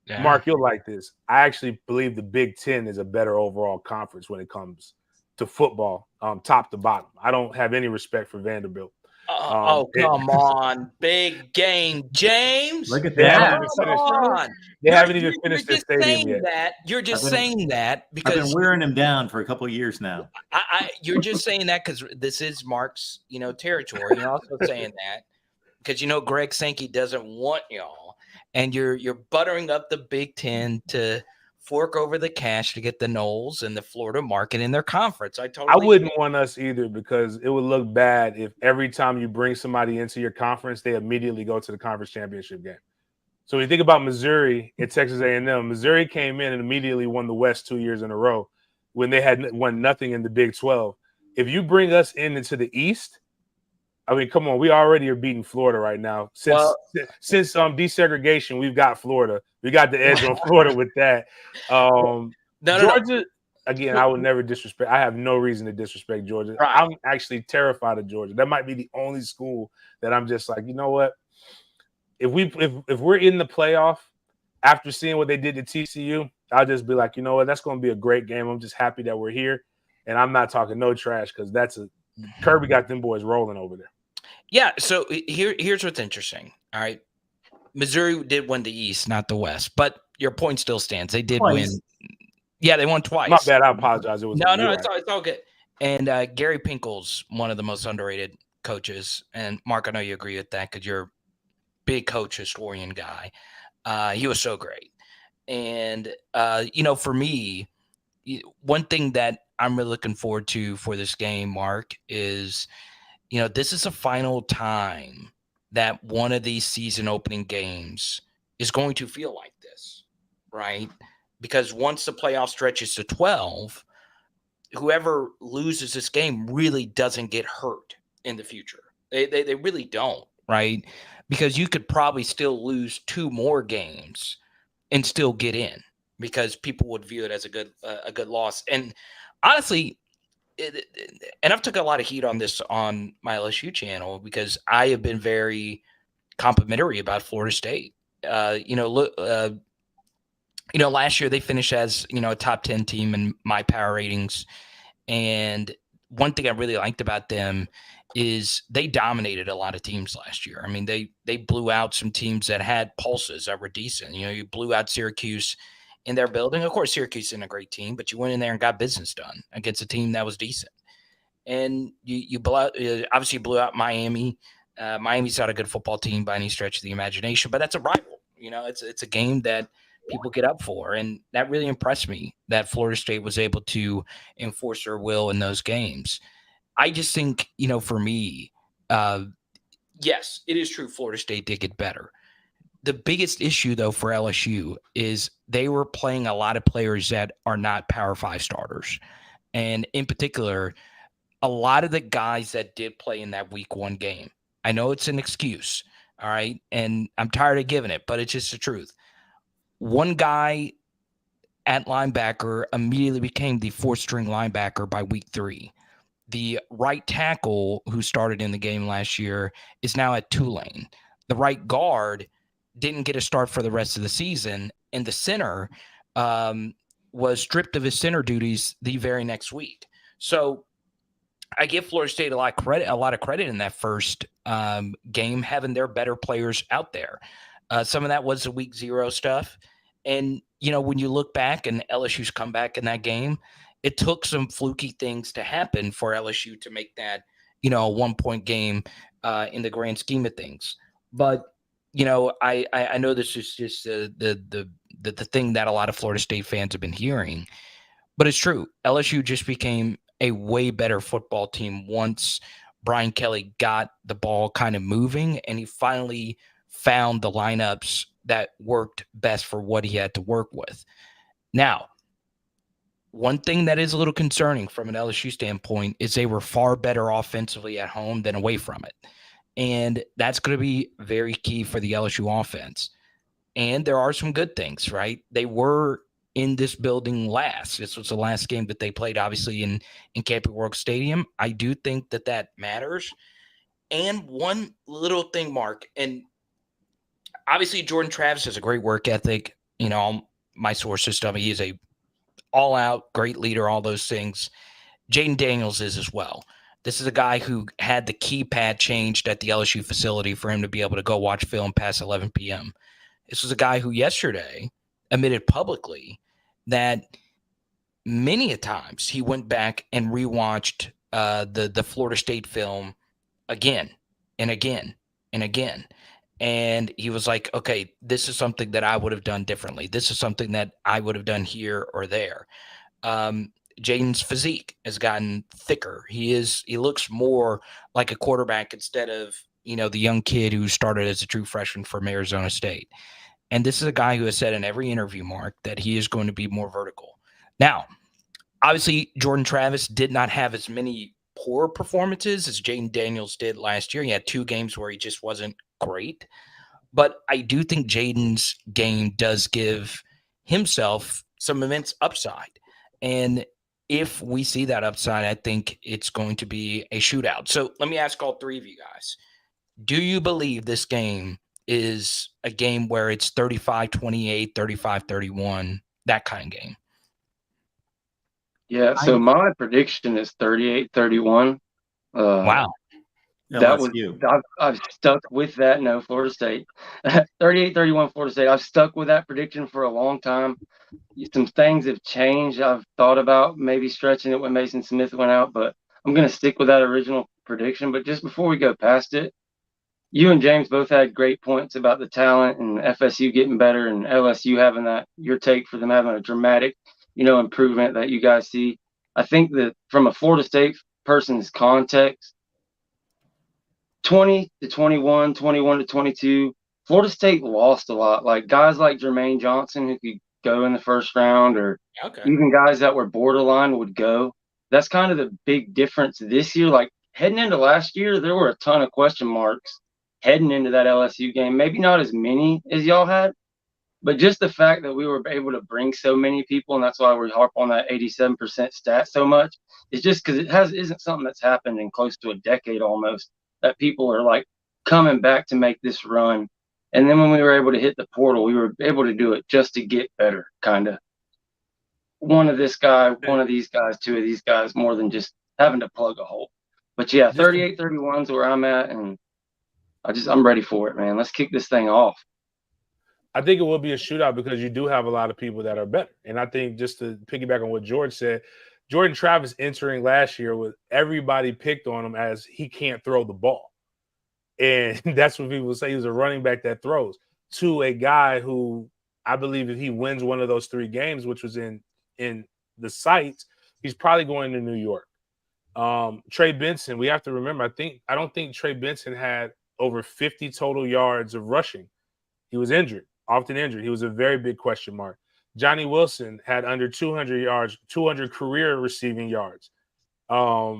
Yeah. Mark, you'll like this. I actually believe the Big Ten is a better overall conference when it comes to football, top to bottom. I don't have any respect for Vanderbilt. Come on. Big game, James. Look at that. They haven't even finished their stadium yet. You're just saying that because I've been wearing him down for a couple of years now. You're just saying that because this is Mark's, territory. You're also saying that because Greg Sankey doesn't want y'all, and you're buttering up the Big Ten to fork over the cash to get the Noles and the Florida market in their conference. I wouldn't want us either because it would look bad if every time you bring somebody into your conference, they immediately go to the conference championship game. So when you think about Missouri and Texas A&M, Missouri came in and immediately won the West 2 years in a row when they had won nothing in the Big 12. If you bring us into the East, I mean, come on, we already are beating Florida right now. Since desegregation, we've got Florida. We got the edge on Florida with that. Georgia, again, I would never disrespect. I have no reason to disrespect Georgia. Right. I'm actually terrified of Georgia. That might be the only school that I'm just like, you know what? If we're in the playoff after seeing what they did to TCU, I'll just be like, you know what? That's going to be a great game. I'm just happy that we're here, and I'm not talking no trash because Kirby got them boys rolling over there. Yeah, so here's what's interesting. All right. Missouri did win the East, not the West, but your point still stands. They did win. Yeah, they won twice. My bad. I apologize. It's all good. And Gary Pinkel's one of the most underrated coaches. And Mark, I know you agree with that because you're a big coach historian guy. He was so great. And, for me, one thing that I'm really looking forward to for this game, Mark, is – this is a final time that one of these season opening games is going to feel like this, right? Because once the playoff stretches to 12, whoever loses this game really doesn't get hurt in the future. They really don't, right? Because you could probably still lose 2 more games and still get in because people would view it as a good loss. And honestly, and I've took a lot of heat on this on my LSU channel because I have been very complimentary about Florida State. Last year they finished as, a top 10 team in my power ratings. And one thing I really liked about them is they dominated a lot of teams last year. I mean, they blew out some teams that had pulses that were decent. You blew out Syracuse in their building. Of course, Syracuse isn't a great team, but you went in there and got business done against a team that was decent. And you blew out Miami. Miami's not a good football team by any stretch of the imagination, but that's a rival. It's a game that people get up for. And that really impressed me that Florida State was able to enforce their will in those games. I just think, for me, yes, it is true Florida State did get better. The biggest issue, though, for LSU is they were playing a lot of players that are not Power 5 starters. And in particular, a lot of the guys that did play in that week 1 game. I know it's an excuse, all right? And I'm tired of giving it, but it's just the truth. One guy at linebacker immediately became the 4th-string linebacker by week 3. The right tackle who started in the game last year is now at Tulane. The right guard didn't get a start for the rest of the season, and the center was stripped of his center duties the very next week. So I give Florida State a lot of credit in that first game, having their better players out there. Some of that was the week 0 stuff. And, when you look back and LSU's comeback in that game, it took some fluky things to happen for LSU to make that, a 1-point game in the grand scheme of things. But, I know this is just the thing that a lot of Florida State fans have been hearing, but it's true. LSU just became a way better football team once Brian Kelly got the ball kind of moving and he finally found the lineups that worked best for what he had to work with. Now, one thing that is a little concerning from an LSU standpoint is they were far better offensively at home than away from it. And that's going to be very key for the LSU offense. And there are some good things, right? They were in this building last. This was the last game that they played, obviously, in Camping World Stadium. I do think that matters. And one little thing, Mark, and obviously Jordan Travis has a great work ethic. You know, my sources tell me he is a all-out great leader, all those things. Jaden Daniels is as well. This is a guy who had the keypad changed at the LSU facility for him to be able to go watch film past 11 p.m. This was a guy who yesterday admitted publicly that many a times he went back and rewatched the Florida State film again and again and again. And he was like, okay, this is something that I would have done differently. This is something that I would have done here or there. Jaden's physique has gotten thicker. He looks more like a quarterback instead of, you know, the young kid who started as a true freshman from Arizona State. And this is a guy who has said in every interview, Mark, that he is going to be more vertical. Now, obviously, Jordan Travis did not have as many poor performances as Jaden Daniels did last year. He had 2 games where he just wasn't great. But I do think Jaden's game does give himself some immense upside. And if we see that upside, I think it's going to be a shootout. So let me ask all 3 of you guys. Do you believe this game is a game where it's 35-28, 35-31, that kind of game? Yeah, so my prediction is 38-31. Wow. That was I've stuck with that. No, Florida State. 38-31 Florida State. I've stuck with that prediction for a long time. Some things have changed. I've thought about maybe stretching it when Mason Smith went out, but I'm going to stick with that original prediction. But just before we go past it, you and James both had great points about the talent and FSU getting better and LSU having that, your take for them having a dramatic, improvement that you guys see. I think that from a Florida State person's context, 20-21, 21-22, Florida State lost a lot. Like guys like Jermaine Johnson who could go in the first round, or even guys that were borderline would go. That's kind of the big difference this year. Like heading into last year, there were a ton of question marks heading into that LSU game. Maybe not as many as y'all had, but just the fact that we were able to bring so many people, and that's why we harp on that 87% stat so much, is just because it isn't something that's happened in close to a decade almost, that people are like coming back to make this run. And then when we were able to hit the portal, we were able to do it just to get better, kind of. One of this guy, one of these guys, 2 of these guys, more than just having to plug a hole. But yeah, 38-31 is where I'm at, and I'm ready for it, man. Let's kick this thing off. I think it will be a shootout because you do have a lot of people that are better. And I think just to piggyback on what George said, Jordan Travis entering last year with everybody picked on him as he can't throw the ball. And that's what people say. He was a running back that throws, to a guy who I believe if he wins one of those 3 games, which was in the sights, he's probably going to New York. Trey Benson, we have to remember, I don't think Trey Benson had over 50 total yards of rushing. He was injured, often injured. He was a very big question mark. Johnny Wilson had under 200 yards, 200 career receiving yards. A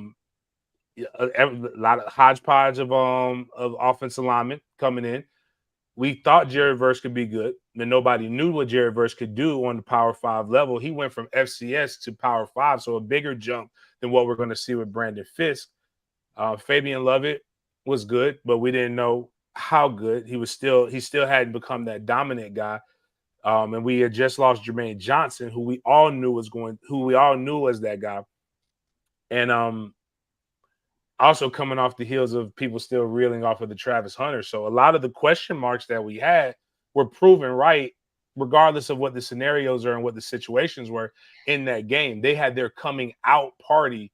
lot of hodgepodge of offensive linemen coming in. We thought Jared Verse could be good, and nobody knew what Jared Verse could do on the Power 5 level. He went from FCS to Power 5, so a bigger jump than what we're going to see with Brandon Fisk. Fabian Lovett was good, but we didn't know how good. He still hadn't become that dominant guy. And we had just lost Jermaine Johnson, who we all knew was that guy. And also coming off the heels of people still reeling off of the Travis Hunter. So a lot of the question marks that we had were proven right, regardless of what the scenarios are and what the situations were in that game. They had their coming out party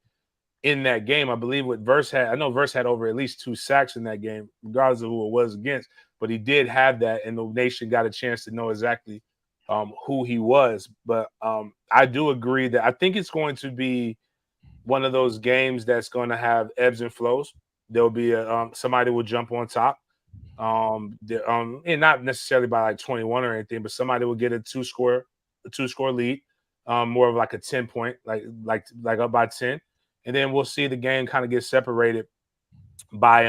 in that game. I believe what Verse had, I know Verse had over at least 2 sacks in that game, regardless of who it was against, but he did have that, and the nation got a chance to know exactly who he was. But I do agree that I think it's going to be one of those games that's going to have ebbs and flows. There'll be somebody will jump on top. And not necessarily by like 21 or anything, but somebody will get a two score lead, more of like a 10 point, like up by 10, and then we'll see the game kind of get separated by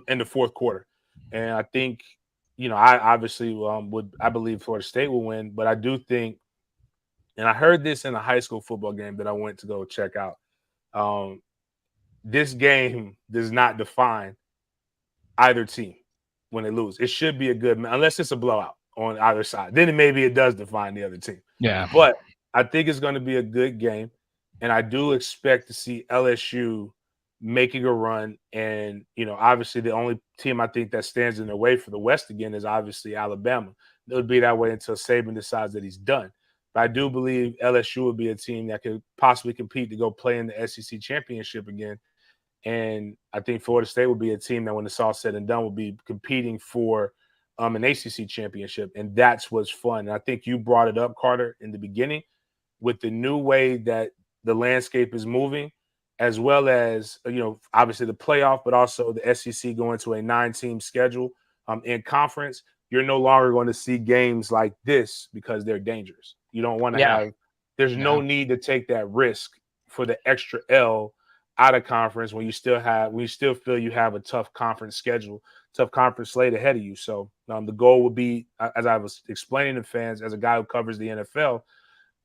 in the fourth quarter. And I think, I obviously I believe Florida State will win, but I do think, and I heard this in a high school football game that I went to go check out. This game does not define either team when they lose. It should be a good, unless it's a blowout on either side. Then maybe it does define the other team. Yeah. But I think it's going to be a good game, and I do expect to see LSU making a run. And, obviously the only team I think that stands in their way for the West again is obviously Alabama. It would be that way until Saban decides that he's done. But I do believe LSU would be a team that could possibly compete to go play in the SEC championship again. And I think Florida State will be a team that when it's all said and done will be competing for an ACC championship. And that's what's fun. And I think you brought it up, Carter, in the beginning with the new way that the landscape is moving, as well as, obviously the playoff, but also the SEC going to a 9-team schedule in conference. You're no longer going to see games like this because they're dangerous. You don't want to have – there's no need to take that risk for the extra L out of conference when you still feel you have a tough conference schedule, tough conference slate ahead of you. So the goal would be, as I was explaining to fans, as a guy who covers the NFL,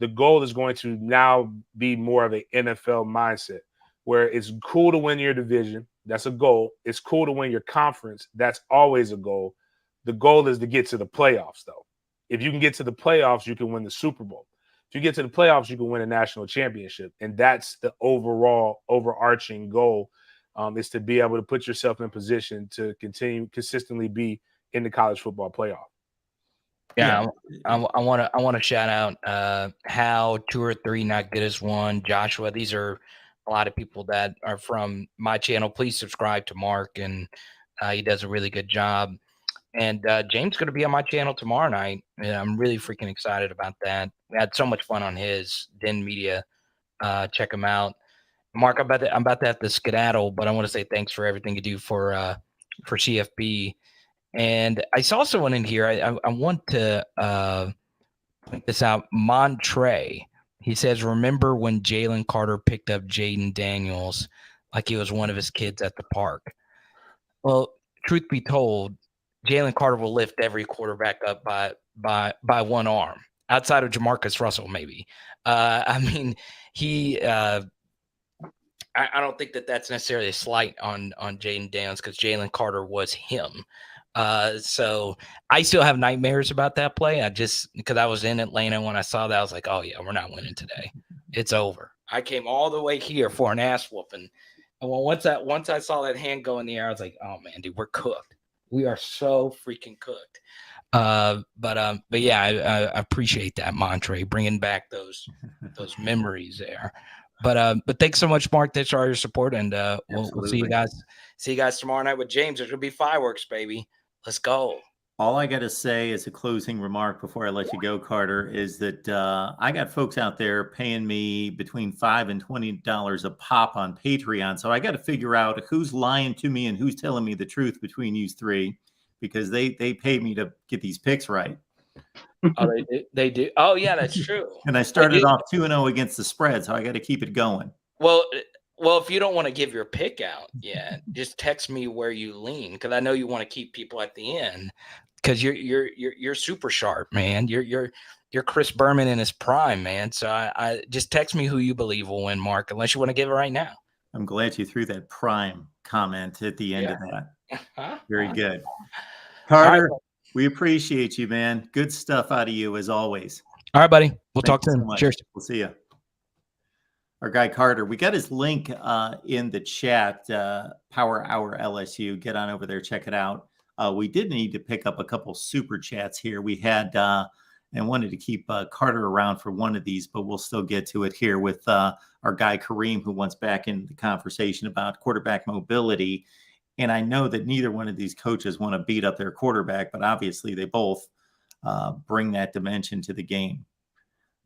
the goal is going to now be more of an NFL mindset where it's cool to win your division. That's a goal. It's cool to win your conference. That's always a goal. The goal is to get to the playoffs, though. If you can get to the playoffs, you can win the Super Bowl. If you get to the playoffs, you can win a national championship. And that's the overall overarching goal, is to be able to put yourself in position to continue consistently be in the college football playoff. Yeah. I want to shout out Hal, 2 or 3 Not Good as One, Joshua. These are a lot of people that are from my channel. Please subscribe to Mark, and he does a really good job. And James is going to be on my channel tomorrow night. And I'm really freaking excited about that. We had so much fun on his Den Media. Check him out. Mark, I'm about to have to skedaddle, but I want to say thanks for everything you do for CFB. And I saw someone in here. I want to point this out. Montre. He says, remember when Jalen Carter picked up Jaden Daniels like he was one of his kids at the park? Well, truth be told, Jalen Carter will lift every quarterback up by one arm, outside of Jamarcus Russell, maybe. I mean, he. I don't think that's necessarily a slight on Jaden Daniels because Jalen Carter was him. So I still have nightmares about that play. Because I was in Atlanta when I saw that, I was like, oh yeah, we're not winning today. It's over. I came all the way here for an ass whooping. And once I saw that hand go in the air, I was like, oh man, dude, we're cooked. We are so freaking cooked. But yeah, I appreciate that, Montre, bringing back those memories there. But thanks so much, Mark. Thanks for all your support, and we'll see you guys. See you guys tomorrow night with James. There's gonna be fireworks, baby. Let's go. All I got to say as a closing remark before I let you go, Carter, is that I got folks out there paying me between $5 and $20 a pop on Patreon. So I got to figure out who's lying to me and who's telling me the truth between you three, because they paid me to get these picks right. Oh, they do. Oh, yeah, that's true. And I started off 2-0 against the spread, so I got to keep it going. Well, if you don't want to give your pick out, just text me where you lean, because I know you want to keep people at the end. Because you're super sharp, man. You're Chris Berman in his prime, man. So I just text me who you believe will win, Mark, unless you want to give it right now. I'm glad you threw that prime comment at the end of that. Very good. Carter, we appreciate you, man. Good stuff out of you as always. All right, buddy. We'll talk soon. Cheers. We'll see you. Our guy Carter, we got his link in the chat, Power Hour LSU. Get on over there, check it out. We did need to pick up a couple super chats here. We had and wanted to keep Carter around for one of these, but we'll still get to it here with our guy Kareem, who wants back in the conversation about quarterback mobility. And I know that neither one of these coaches want to beat up their quarterback, but obviously they both bring that dimension to the game.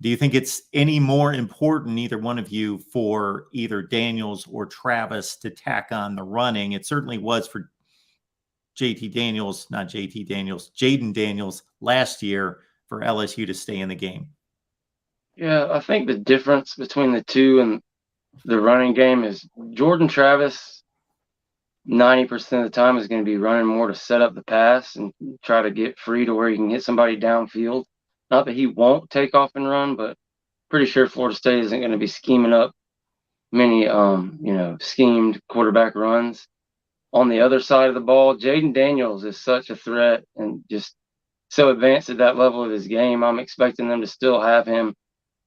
Do you think it's any more important, either one of you, for either Daniels or Travis to tack on the running? It certainly was for Jaden Daniels last year for LSU to stay in the game? Yeah, I think the difference between the two and the running game is Jordan Travis 90% of the time is going to be running more to set up the pass and try to get free to where he can hit somebody downfield. Not that he won't take off and run, but pretty sure Florida State isn't going to be scheming up many schemed quarterback runs. On the other side of the ball, Jaden Daniels is such a threat and just so advanced at that level of his game. I'm expecting them to still have him,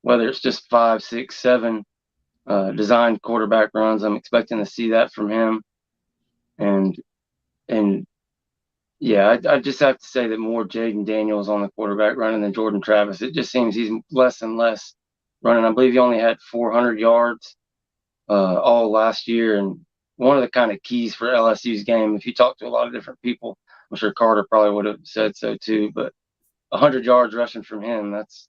whether it's just 5, 6, 7 designed quarterback runs. I'm expecting to see that from him. And yeah, I just have to say that more Jaden Daniels on the quarterback running than Jordan Travis. It just seems he's less and less running. I believe he only had 400 yards all last year. And one of the kind of keys for LSU's game, if you talk to a lot of different people, I'm sure Carter probably would have said so too, but 100 yards rushing from him, that's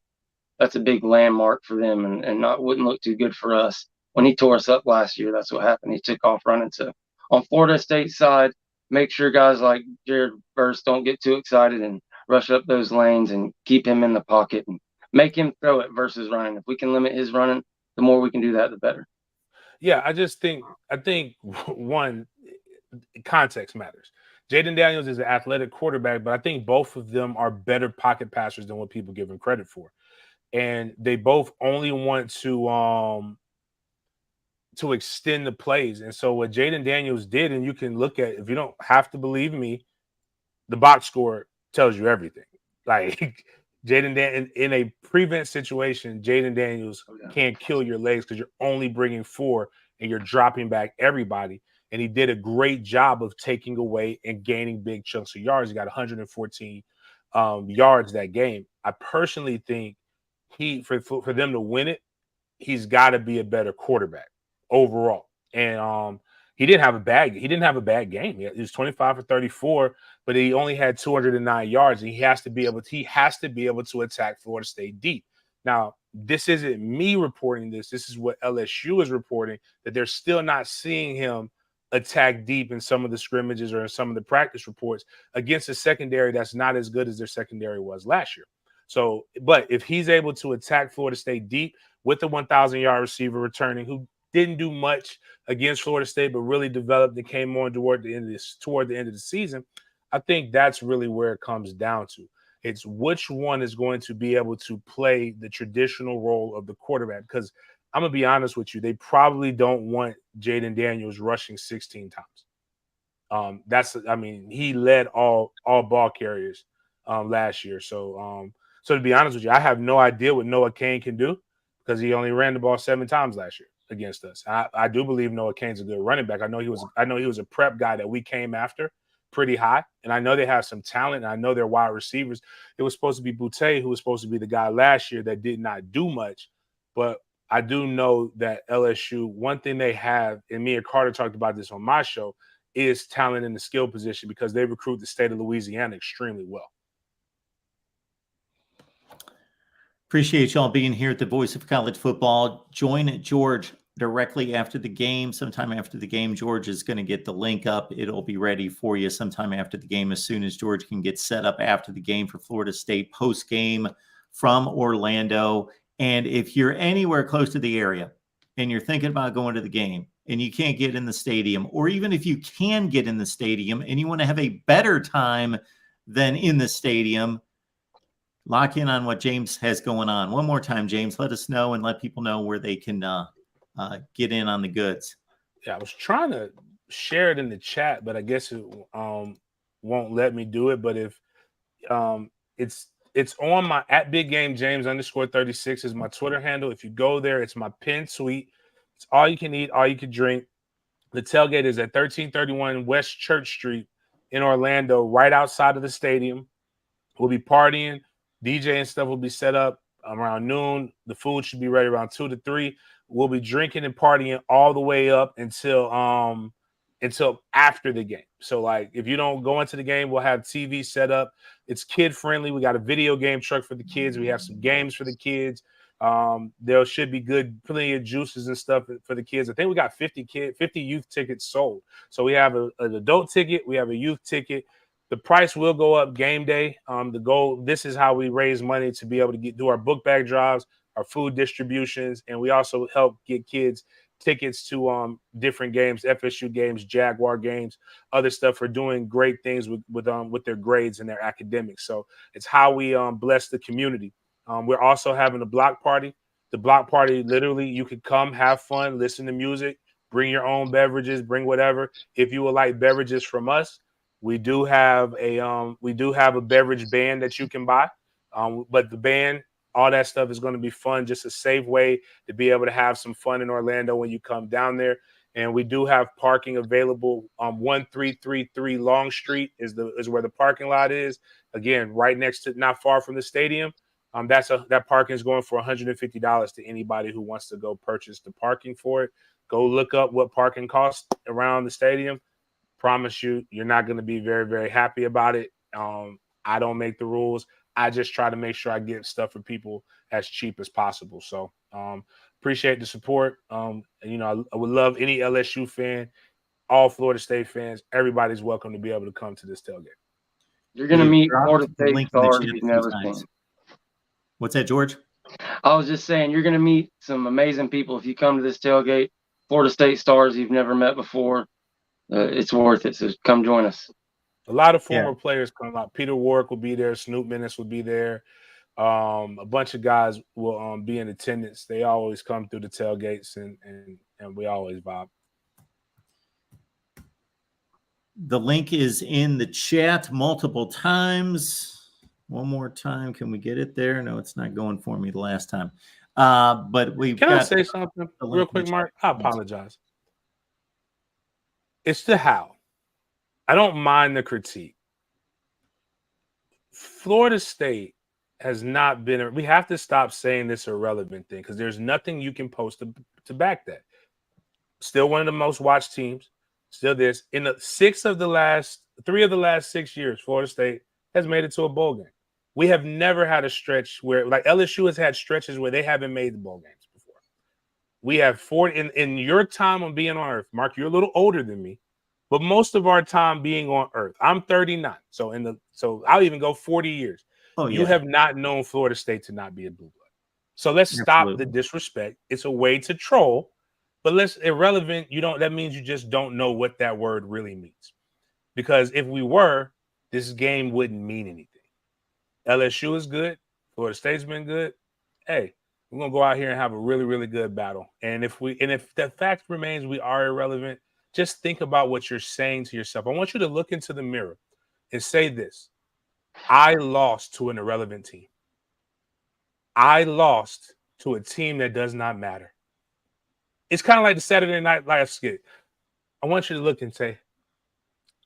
a big landmark for them and wouldn't look too good for us. When he tore us up last year, that's what happened. He took off running. So on Florida State's side, make sure guys like Jared Verse don't get too excited and rush up those lanes and keep him in the pocket and make him throw it versus running. If we can limit his running, the more we can do that, the better. Yeah, I think one, context matters. Jaden Daniels is an athletic quarterback, but I think both of them are better pocket passers than what people give him credit for. And they both only want to extend the plays. And so what Jaden Daniels did, and you can look at, if you don't have to believe me, the box score tells you everything. Like in a prevent situation, Jaden Daniels can't kill your legs because you're only bringing 4 and you're dropping back everybody. And he did a great job of taking away and gaining big chunks of yards. He got 114 yards that game. I personally think for them to win it, he's got to be a better quarterback overall. And he didn't have a bad game. He was 25 for 34, but he only had 209 yards. And he has to be able to attack Florida State deep. Now, this isn't me reporting this. This is what LSU is reporting, that they're still not seeing him attack deep in some of the scrimmages or in some of the practice reports against a secondary that's not as good as their secondary was last year. So, but if he's able to attack Florida State deep with the 1,000-yard receiver returning, who didn't do much against Florida State, but really developed and came on toward the end of the season, I think that's really where it comes down to. It's which one is going to be able to play the traditional role of the quarterback. Because I'm going to be honest with you, they probably don't want Jaden Daniels rushing 16 times. He led all ball carriers last year. So to be honest with you, I have no idea what Noah Cain can do because he only ran the ball 7 times last year against us. I do believe Noah Cain's a good running back. I know he was a prep guy that we came after pretty high, and I know they have some talent, and I know they're wide receivers. It was supposed to be Boutte, who was supposed to be the guy last year that did not do much, but I do know that LSU, one thing they have, and me and Carter talked about this on my show, is talent in the skill position because they recruit the state of Louisiana extremely well. Appreciate y'all being here at the Voice of College Football. Join George directly after the game. Sometime after the game, George is going to get the link up. It'll be ready for you sometime after the game, as soon as George can get set up after the game for Florida State post-game from Orlando. And if you're anywhere close to the area and you're thinking about going to the game and you can't get in the stadium, or even if you can get in the stadium and you want to have a better time than in the stadium, lock in on what James has going on. One more time, James, let us know and let people know where they can get in on the goods. Yeah, I was trying to share it in the chat, but I guess it won't let me do it. But if it's on my at Big Game James _36 is my Twitter handle. If you go there, it's my pinned tweet. It's all you can eat, all you can drink. The tailgate is at 1331 West Church Street in Orlando, right outside of the stadium. We'll be partying. DJ and stuff will be set up around noon. The food should be ready around 2 to 3. We'll be drinking and partying all the way up until after the game. So, like, if you don't go into the game, we'll have TV set up. It's kid friendly. We got a video game truck for the kids. We have some games for the kids. There should be plenty of juices and stuff for the kids. I think we got 50 youth tickets sold. So we have an adult ticket, we have a youth ticket. The price will go up game day. The goal, this is how we raise money to be able to do our book bag drives, our food distributions, and we also help get kids tickets to different games, FSU games, Jaguar games, other stuff for doing great things with their grades and their academics. So it's how we bless the community. We're also having a block party. The block party, literally, you could come, have fun, listen to music, bring your own beverages, bring whatever. If you would like beverages from us, we do have a beverage band that you can buy. But the band, all that stuff is going to be fun, just a safe way to be able to have some fun in Orlando when you come down there. And we do have parking available. 1333 Long Street is where the parking lot is. Again, right next to, not far from the stadium. That parking is going for $150 to anybody who wants to go purchase the parking for it. Go look up what parking costs around the stadium. Promise you, you're not going to be very, very happy about it. I don't make the rules. I just try to make sure I get stuff for people as cheap as possible. So appreciate the support. I would love any LSU fan, all Florida State fans. Everybody's welcome to be able to come to this tailgate. You're going to meet Florida State stars you've never seen. What's that, George? I was just saying, you're going to meet some amazing people if you come to this tailgate. Florida State stars you've never met before. It's worth it. So come join us. A lot of former players come out. Peter Warwick will be there. Snoop Minnis will be there. A bunch of guys will be in attendance. They always come through the tailgates, and we always vibe. The link is in the chat multiple times. One more time. Can we get it there? No, it's not going for me the last time. But we've Can I say something real quick, Mark? I apologize. It's the how. I don't mind the critique. Florida State has not been – we have to stop saying this irrelevant thing because there's nothing you can post to back that. Still one of the most watched teams. Still this. In the three of the last 6 years, Florida State has made it to a bowl game. We have never had a stretch where – like LSU has had stretches where they haven't made the bowl games before. We have in your time on being on Earth, Mark, you're a little older than me. But most of our time being on Earth, I'm 39. So I'll even go 40 years. Oh, yeah. You have not known Florida State to not be a blue blood. So let's stop the disrespect. It's a way to troll, but irrelevant. That means you just don't know what that word really means. Because if we were, this game wouldn't mean anything. LSU is good. Florida State's been good. Hey, we're gonna go out here and have a really, really good battle. And if the fact remains we are irrelevant, just think about what you're saying to yourself. I want you to look into the mirror and say this. I lost to an irrelevant team. I lost to a team that does not matter. It's kind of like the Saturday Night Live skit. I want you to look and say,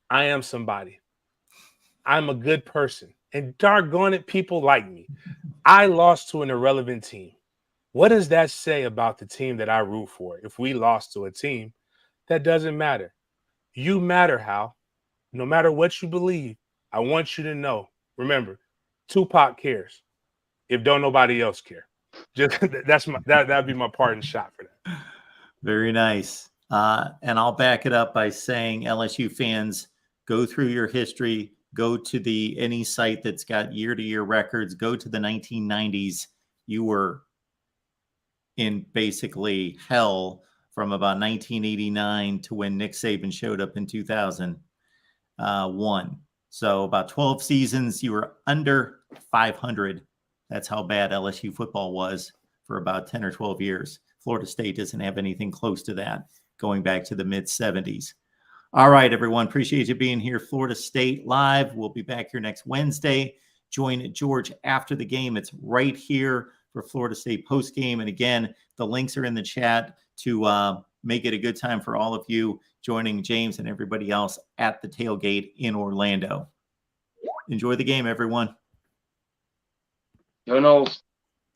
I am somebody. I'm a good person. And doggone it, people like me. I lost to an irrelevant team. What does that say about the team that I root for if we lost to a team that doesn't matter? You matter, Hal. No matter what you believe, I want you to know. Remember, Tupac cares. If don't nobody else care. Just that'd be my parting shot for that. Very nice. And I'll back it up by saying, LSU fans, go through your history. Go to any site that's got year-to-year records. Go to the 1990s. You were in basically hell from about 1989 to when Nick Saban showed up in 2001. So about 12 seasons, you were under 500. That's how bad LSU football was for about 10 or 12 years. Florida State doesn't have anything close to that going back to the mid-70s. All right, everyone. Appreciate you being here. Florida State Live. We'll be back here next Wednesday. Join George after the game. It's right here for Florida State postgame. And again, the links are in the chat to make it a good time for all of you joining James and everybody else at the tailgate in Orlando. Enjoy the game, everyone. Go Noles.